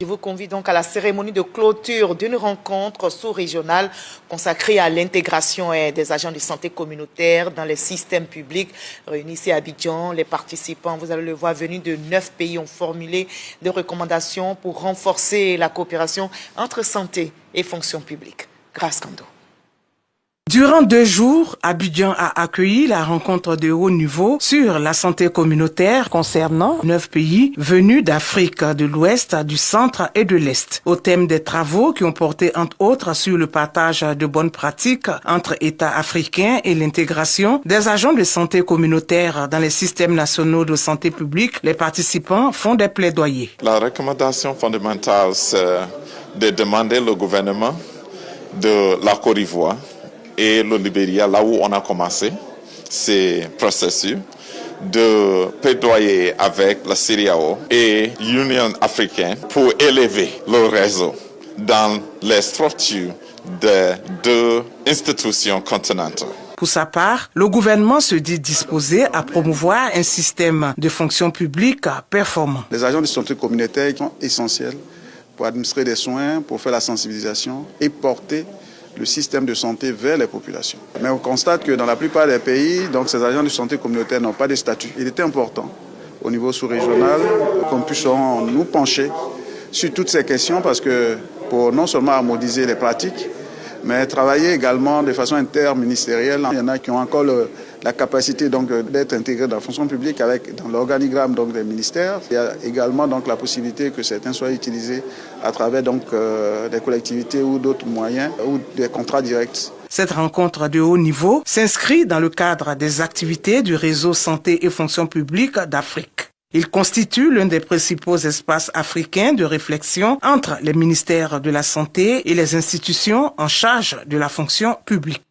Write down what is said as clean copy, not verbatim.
Je vous convie donc à la cérémonie de clôture d'une rencontre sous-régionale consacrée à l'intégration des agents de santé communautaire dans les systèmes publics réunis ici à Abidjan. Les participants, vous allez le voir, venus de 9 pays ont formulé des recommandations pour renforcer la coopération entre santé et fonction publique. Grâce Kando. Durant 2 jours, Abidjan a accueilli la rencontre de haut niveau sur la santé communautaire concernant 9 pays venus d'Afrique de l'Ouest, du Centre et de l'Est, au thème des travaux qui ont porté entre autres sur le partage de bonnes pratiques entre États africains et l'intégration des agents de santé communautaire dans les systèmes nationaux de santé publique. Les participants font des plaidoyers. La recommandation fondamentale, c'est de demander au gouvernement de la Côte d'Ivoire et le Libéria, là où on a commencé ces processus, de plaidoyer avec la CEDEAO et l'Union africaine pour élever le réseau dans les structures des 2 institutions continentales. Pour sa part, le gouvernement se dit disposé à promouvoir un système de fonction publique performant. Les agents de santé communautaire sont essentiels pour administrer des soins, pour faire la sensibilisation et porter le système de santé vers les populations. Mais on constate que dans la plupart des pays, donc ces agents de santé communautaire n'ont pas de statut. Il était important au niveau sous-régional qu'on puisse nous pencher sur toutes ces questions parce que pour non seulement harmoniser les pratiques, mais travailler également de façon interministérielle. Il y en a qui ont encore la capacité d'être intégrés dans la fonction publique dans l'organigramme des ministères. Il y a également la possibilité que certains soient utilisés à travers des collectivités ou d'autres moyens ou des contrats directs. Cette rencontre de haut niveau s'inscrit dans le cadre des activités du réseau santé et fonction publique d'Afrique. Il constitue l'un des principaux espaces africains de réflexion entre les ministères de la Santé et les institutions en charge de la fonction publique.